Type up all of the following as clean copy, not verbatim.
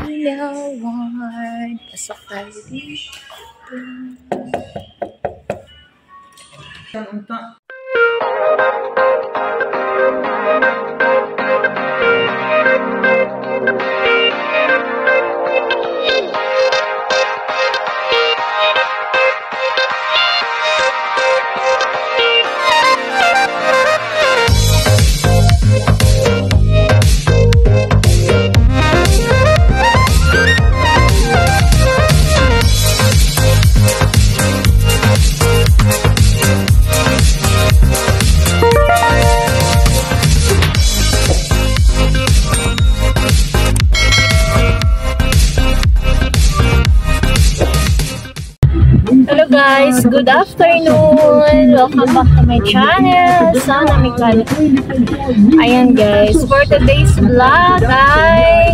Ilawan, pasakay dito. Hello guys, good afternoon. Welcome back to my channel. Sana may kalit. Ayan guys, for today's vlog ay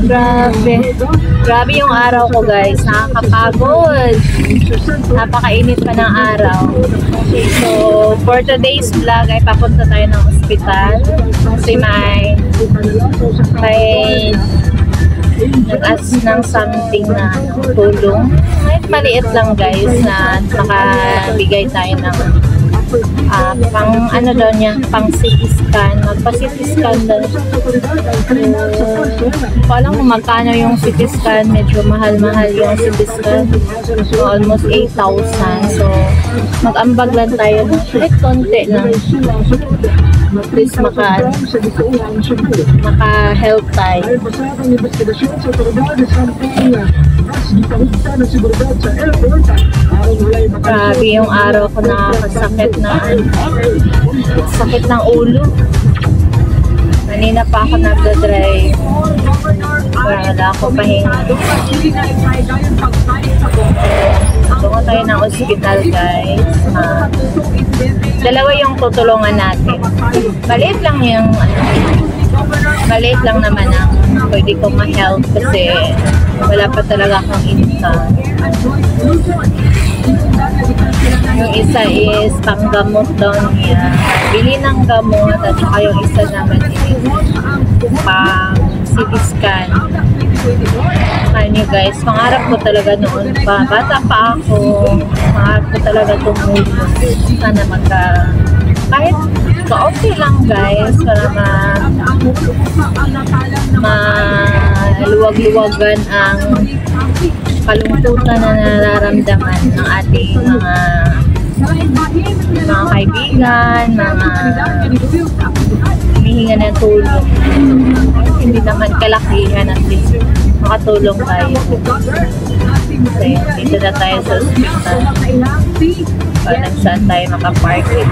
grabe yung araw ko guys. Nakakapagod. Napakainit pa ng araw. So, for today's vlog ay papunta tayo ng ospital kasi may nag-ask ng something na tulong. Maliit lang guys na makabigay tayo ng pang ano daw niya, pang CT scan. Magpa-CT scan daw. So, alam kung magkano yung CT scan. Medyo mahal-mahal yung CT scan. So, almost 8,000. So, mag-ambag lang tayo ng konti lang. Please maka-help tayo. Grabe yung araw ko, nakakasakit na sakit ng ulo. Kanina pa ako nagdadrive. Wala ako pahinga. Tungo tayo ng ospital guys. Dalawa yung tutulungan natin. Maliit lang yung maliit lang naman ang pwede kong ma-help kasi wala pa talaga akong income. Yung isa is panggamot daw niya. Bili ng gamot at saka yung isa naman is pang CT scan. Ano nyo guys, pangarap ko talaga noon pa. Bata pa ako. Pangarap ko talaga tumulong. Sana kahit okay lang guys para maluwag-luwagan ang kalungkutan na nararamdaman ng ating mga kaibigan, mga humihinga ng tulong. Hindi naman kalakihan at least makatulong tayo. Okay, dito na tayo sa hospital. Para saan tayo makaparking.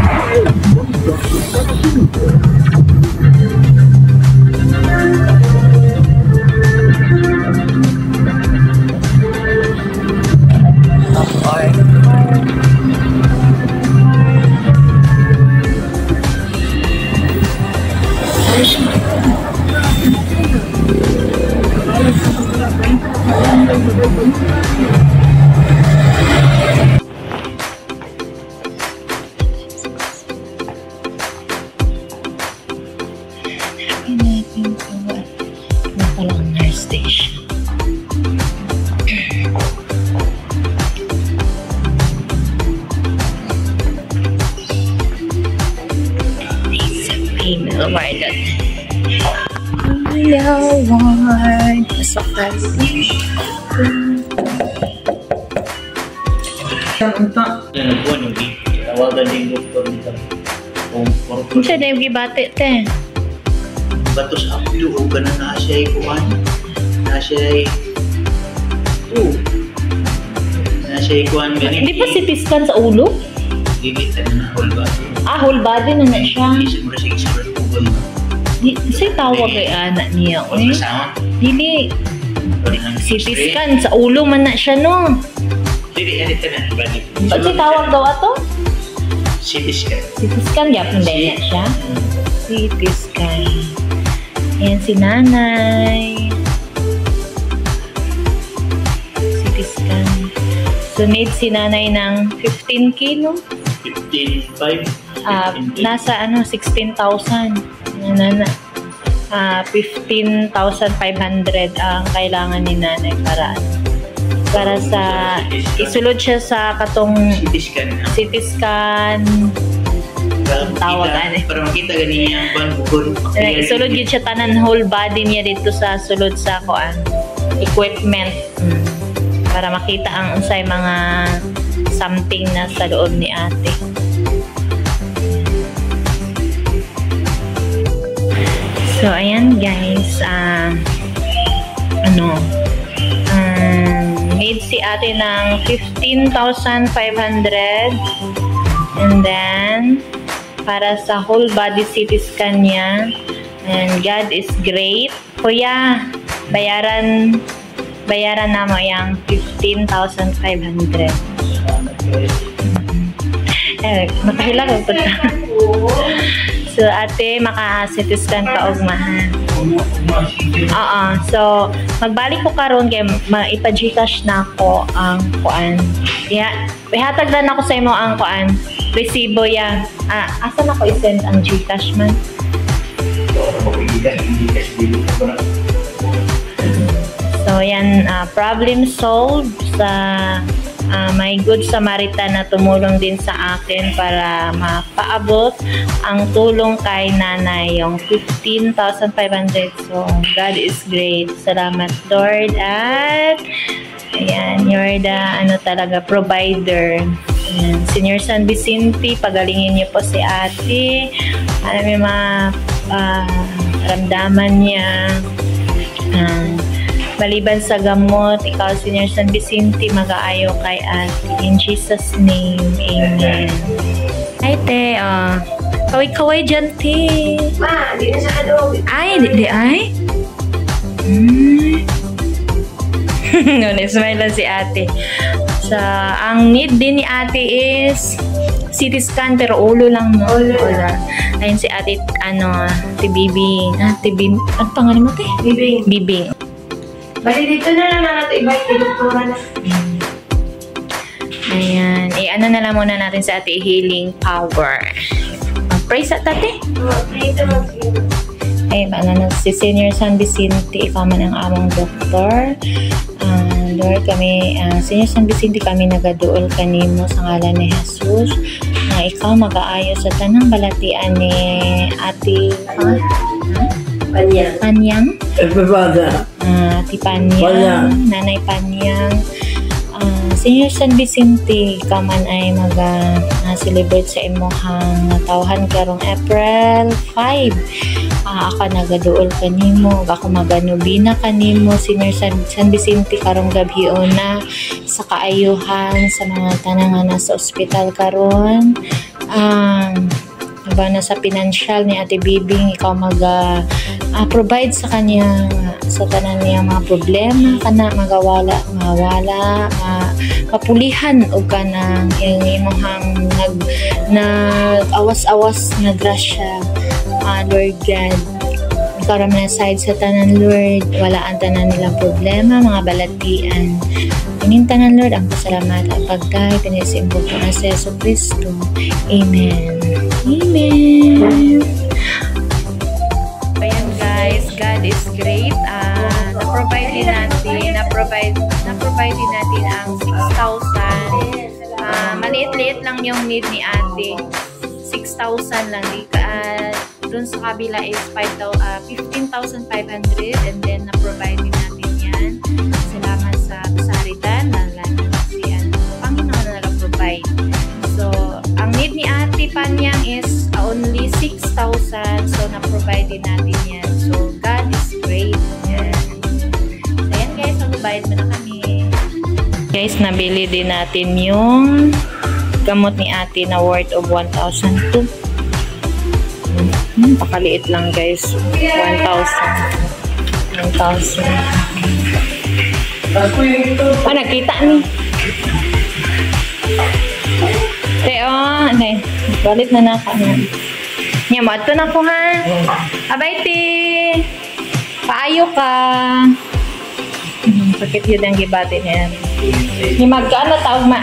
Ilawan, pasakay dito. Tawagan din doktor nito. Kung siya na yung gibate, te. Batos abdo o ganun na siya ay kuhan. Na siya ay kuhan ganun. Hindi pa CT scan sa ulo? Gigit na whole body. Whole body na na siya. Siguro po. Kasi tawag kay anak niya. Dili. CT scan sa ulo man na siya, no? Dili, Ba't siya tawag daw ato? CT scan. CT scan, yapon din na siya. CT scan. Ayan si nanay. CT scan. So, need si nanay ng 15 kilo. 15.5. Nasa 16,000. Nana. 15,500 ang kailangan ni nanay para sa isulod siya sa katong CT scan tawagan para makita ganyan ang bukod. isulod yun siya tanan whole body niya dito sa sulod sa equipment para makita ang unsay mga something na sa loob ni ate. So ayan guys, need si ate ng 15,500 and then para sa whole body CT scan niya, and God is great. Kuya, bayaran na mo yung 15,500. Makahilag ako po. So ate, maka-CT scan ka ugmahan. So magbalik ko karon kay ipa-Gcash na ako ang kuan. Ihatag lang ako sa imo ang kuan. Resibo ya. Asa na ko i-send ang Gcash man? So yan, problem solved sa may good Samaritan na tumulong din sa akin para mapaabot ang tulong kay nanay, yung 15,500. So God is great. Salamat Lord, at ayan, you're the talaga provider. Ayan, Senior San Vicente, pagalingin niyo po si ate. May mga ramdaman niya. Maliban sa gamot, ikaw, Senior San Vicente, mag-aayo kay ate. In Jesus' name, amen. Ay, te, kaway-kaway dyan, te. Ma, di na sa kadog. Ay, di ay? Smile lang si ate. Ang need din ni ate is CT scan, pero ulo lang, no? Ulo. Ayun si ate, Ate Bibing. Ano pangalan mo, te? Bibing. Bibing. Bali dito na lang natin iba yung doktora na. Ayan. Ano na lang muna natin sa ate, healing power. Pray sa tate. Dito mag Si Senior San Vicente, ikaw man ang among doktor. Lord, kami, Senior San Vicente, kami nagaduol kanimo sa ngalan ni Jesus na ikaw mag-aayo sa tanang balatian ni ate Panyang. Ate Panyang, Nanay Panyang. Senior San Vicente, ikaw man ay mag-celebrate sa imuhang tawhan karong April 5. Ako nagaduol kanimo, ako maganubina kanimo, Senior San Vicente, karong gabi na sa kaayuhan sa mga tanang nasa ospital karon. Na sa financial ni Ate Bibing, ikaw mag-provide sa kanya sa tanan niya mga problema kana magawala mapulihan o kanang imong nag-awas-awas na grasya, Lord God. Ikaw raman na side sa tanan, Lord, wala ang tanan nilang problema, mga balatian. Ining tanan, Lord, ang pasalamat at pagkay pinisimbog ko na sa Yesu Cristo. Amen. Amen. Ayan guys, God is great. Na-provide din natin ang 6,000. Maliit-liit lang yung need ni ate. 6,000 lang. Dun sa kabila is 15,500, and then na-provide din natin yan. Salamat sa Samaritan. Si Panginoon na nag-provide. So, ang need ni ate Panyang is only 6,000. So, na-provide din natin yan. So, God is great. Yan. So, yan guys, mag-bayad mo na kami. Guys, nabili din natin yung gamot ni ate na worth of 1,002. Pakaliit lang guys. 1,000. 1,000. Nakita ni. Balit na naka na. Nyamad ko na ko ha. Abay ti. Paayo ka. Bakit yun ang gibati niya? Nyamad ka na tawag ma.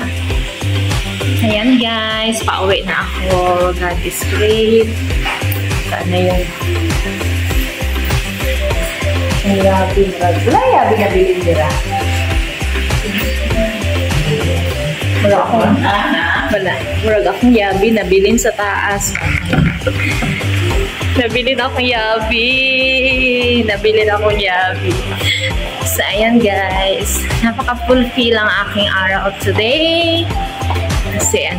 Ayan guys, pauwi na ako. God is great. Sana yung Ang yabi, murag. Wala yabi na bilin nila. Wala akong, wala. Murag akong yabi na bilin sa taas. Nabilin akong yabi. Nabilin akong yabi. So, ayan guys. Napaka-fulfill ang aking araw today. Kasi,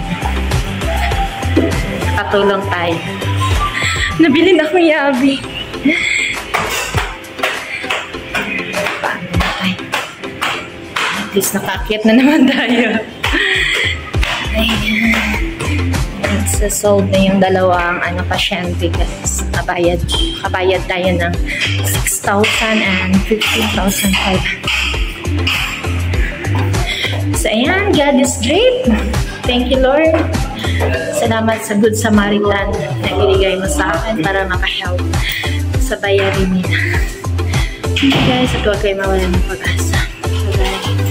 nakatulong tayo. Nabilin akong yabi. At least nakaakyat na naman tayo. Ayan. Solve na yung dalawang pasyente guys. Kabayad tayo ng 6,000 and 15,500. So ayan, God is great. Thank you Lord. Salamat sa Good Samaritan na ibigay mo sa akin para makahelp sa bayarin nila. Thank you guys at huwag kayo mawalan ng pag-asa. Bye-bye.